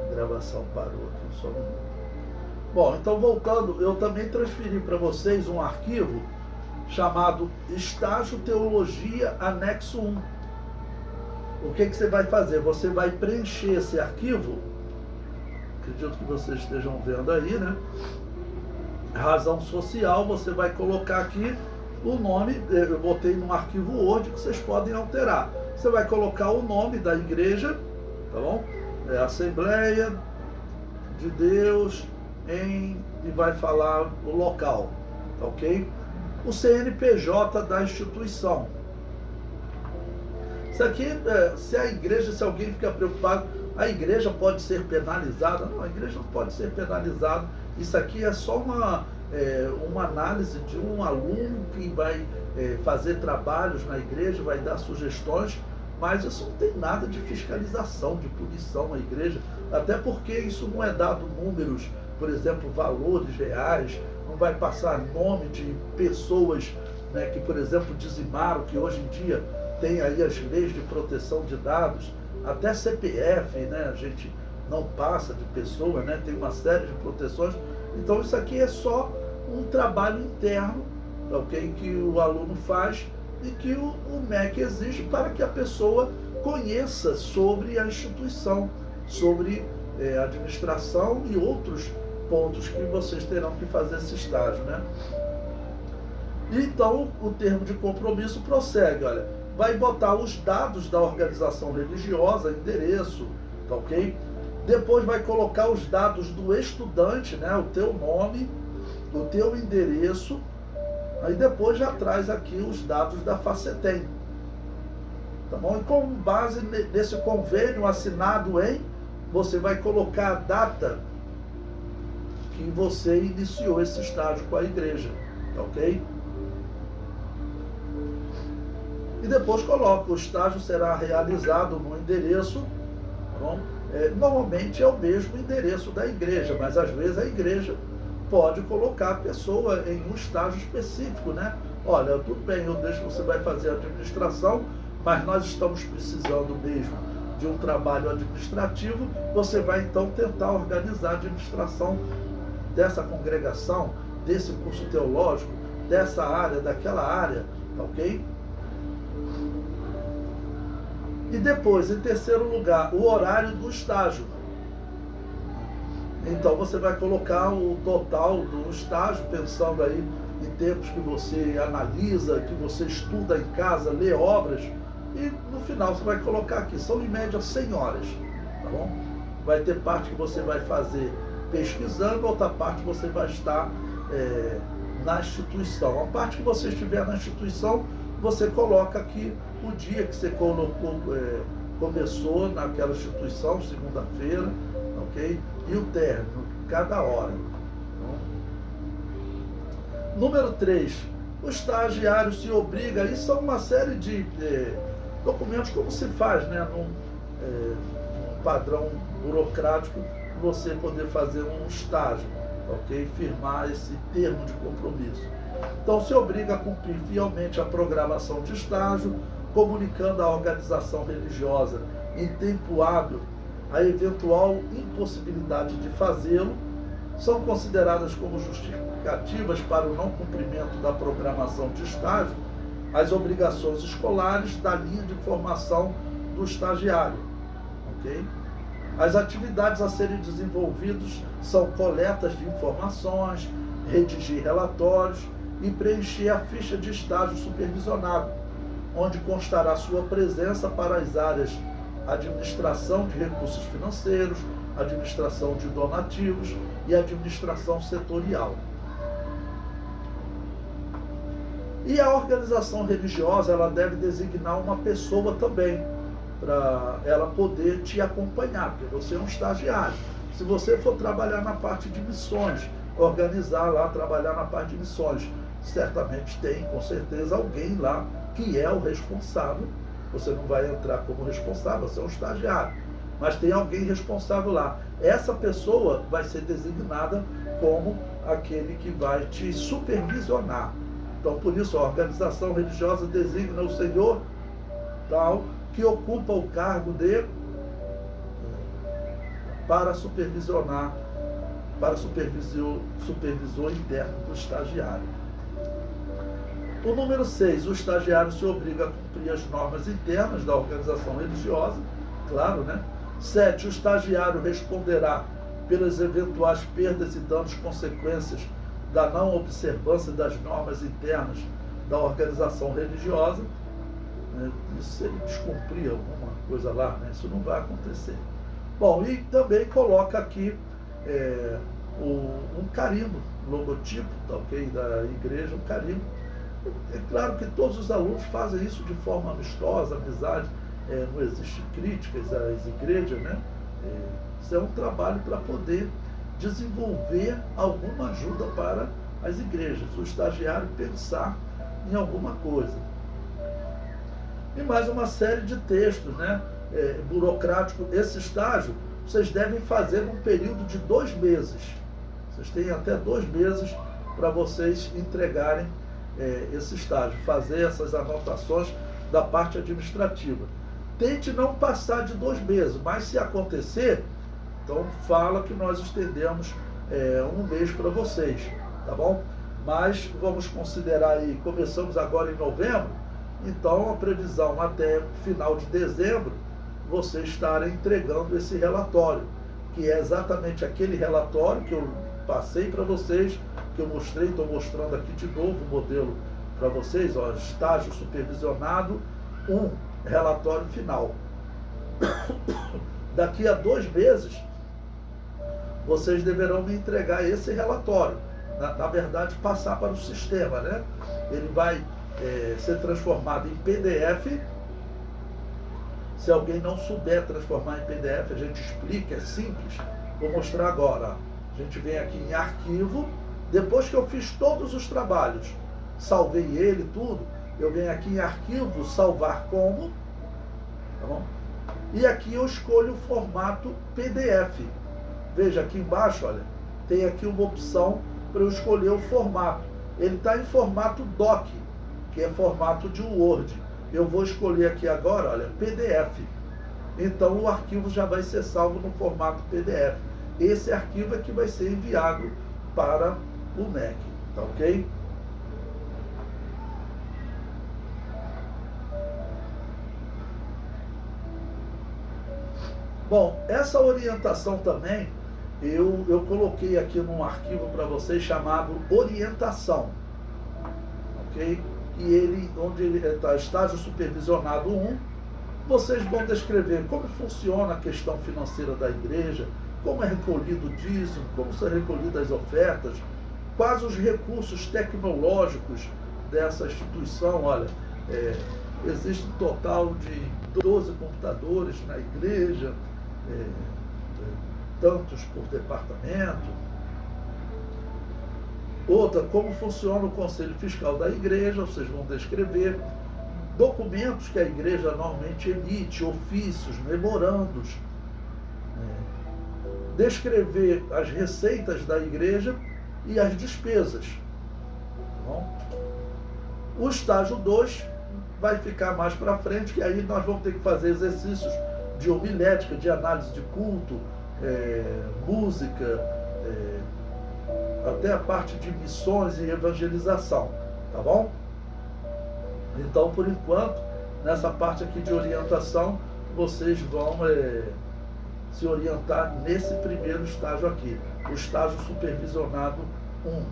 A gravação parou aqui, só um minuto. Bom, então voltando, eu também transferi para vocês um arquivo chamado Estágio Teologia Anexo 1. O que você vai fazer? Você vai preencher esse arquivo, acredito que vocês estejam vendo aí, né? Razão social, você vai colocar aqui o nome, eu botei num arquivo Word que vocês podem alterar. Você vai colocar o nome da igreja, tá bom? Assembleia de Deus e vai falar o local, tá ok? O CNPJ da instituição. Isso aqui, se a igreja, se alguém fica preocupado, a igreja pode ser penalizada? Não, a igreja não pode ser penalizada. Isso aqui é só uma análise de um aluno que vai fazer trabalhos na igreja, vai dar sugestões, mas isso não tem nada de fiscalização, de punição à igreja, até porque isso não é dado números, por exemplo, valores reais, não vai passar nome de pessoas, né, que, por exemplo, dizimaram, que hoje em dia tem aí as leis de proteção de dados, até CPF, né, a gente não passa de pessoa, né, tem uma série de proteções. Então isso aqui é só um trabalho interno, ok, que o aluno faz e que o MEC exige para que a pessoa conheça sobre a instituição, sobre a administração e outros pontos que vocês terão que fazer esse estágio, né? Então o termo de compromisso prossegue, olha, vai botar os dados da organização religiosa, endereço, tá ok? Depois vai colocar os dados do estudante, né? O teu nome, o teu endereço, aí depois já traz aqui os dados da Facetem, tá bom? E com base nesse convênio assinado você vai colocar a data que você iniciou esse estágio com a igreja, tá ok? E depois coloca, o estágio será realizado no endereço, tá bom? Normalmente é o mesmo endereço da igreja, mas às vezes a igreja pode colocar a pessoa em um estágio específico, né? Olha, tudo bem, eu deixo, você vai fazer a administração, mas nós estamos precisando mesmo de um trabalho administrativo, você vai então tentar organizar a administração dessa congregação, desse curso teológico, dessa área, daquela área, tá ok? E depois, em terceiro lugar, o horário do estágio. Então você vai colocar o total do estágio, pensando aí em tempos que você analisa, que você estuda em casa, lê obras, e no final você vai colocar aqui, são em média 100 horas, tá bom? Vai ter parte que você vai fazer pesquisando, outra parte você vai estar na instituição. A parte que você estiver na instituição, você coloca aqui o dia que você começou naquela instituição, segunda-feira, ok? E o término, cada hora. Número 3, o estagiário se obriga, isso são uma série de documentos, como se faz, né, num padrão burocrático, você poder fazer um estágio, ok? Firmar esse termo de compromisso. Então se obriga a cumprir fielmente a programação de estágio, comunicando à organização religiosa em tempo hábil a eventual impossibilidade de fazê-lo, são consideradas como justificativas para o não cumprimento da programação de estágio as obrigações escolares da linha de formação do estagiário, ok? As atividades a serem desenvolvidas são coletas de informações, redigir relatórios e preencher a ficha de estágio supervisionado, onde constará sua presença para as áreas administração de recursos financeiros, administração de donativos e administração setorial. E a organização religiosa, ela deve designar uma pessoa também, para ela poder te acompanhar, porque você é um estagiário. Se você for trabalhar na parte de missões, organizar lá, trabalhar na parte de missões, certamente tem, com certeza, alguém lá que é o responsável. Você não vai entrar como responsável, você é um estagiário, mas tem alguém responsável lá. Essa pessoa vai ser designada como aquele que vai te supervisionar. Então, por isso, a organização religiosa designa o senhor tal, que ocupa o cargo de para supervisor interno do estagiário. O número 6, o estagiário se obriga a cumprir as normas internas da organização religiosa, claro, né? 7, o estagiário responderá pelas eventuais perdas e danos consequências da não observância das normas internas da organização religiosa. Isso se ele descumprir alguma coisa lá, né? Isso não vai acontecer. Bom, e também coloca aqui um carimbo, logotipo, tá, ok, da igreja, um carimbo. É claro que todos os alunos fazem isso de forma amistosa, amizade, não existe críticas às igrejas, né? Isso é um trabalho para poder desenvolver alguma ajuda para as igrejas, o estagiário pensar em alguma coisa. E mais uma série de textos, né? Burocrático. Esse estágio vocês devem fazer num período de 2 meses. Vocês têm até 2 meses para vocês entregarem esse estágio, fazer essas anotações da parte administrativa. Tente não passar de 2 meses, mas se acontecer, então fala que nós estendemos 1 mês para vocês, tá bom? Mas vamos considerar aí, começamos agora em novembro, então a previsão até final de dezembro, vocês estarem entregando esse relatório, que é exatamente aquele relatório que eu passei para vocês, que eu mostrei, estou mostrando aqui de novo o modelo para vocês, ó, estágio supervisionado 1, relatório final. Daqui a 2 meses, vocês deverão me entregar esse relatório, na verdade passar para o sistema, né? Ele vai ser transformado em PDF. Se alguém não souber transformar em PDF, a gente explica, é simples. Vou mostrar agora. A gente vem aqui em arquivo, depois que eu fiz todos os trabalhos, salvei ele, tudo, eu venho aqui em arquivo, salvar como, tá bom? E aqui eu escolho o formato PDF. Veja aqui embaixo, olha, tem aqui uma opção para eu escolher o formato. Ele está em formato DOC, que é formato de Word. Eu vou escolher aqui agora, olha, PDF. Então o arquivo já vai ser salvo no formato PDF. Esse arquivo é que vai ser enviado para o Mac, tá ok? Bom, essa orientação também, eu coloquei aqui num arquivo para vocês chamado orientação, ok? E onde ele está, estágio supervisionado 1, vocês vão descrever como funciona a questão financeira da igreja, como é recolhido o dízimo, como são recolhidas as ofertas, quais os recursos tecnológicos dessa instituição. Olha, existe um total de 12 computadores na igreja, tantos por departamento. Outra, como funciona o Conselho Fiscal da Igreja, vocês vão descrever. Documentos que a igreja normalmente emite, ofícios, memorandos. Descrever as receitas da igreja e as despesas. Tá bom? O estágio 2 vai ficar mais para frente, que aí nós vamos ter que fazer exercícios de homilética, de análise de culto, música, até a parte de missões e evangelização, tá bom? Então, por enquanto, nessa parte aqui de orientação, vocês vão se orientar nesse primeiro estágio aqui, o estágio supervisionado 1.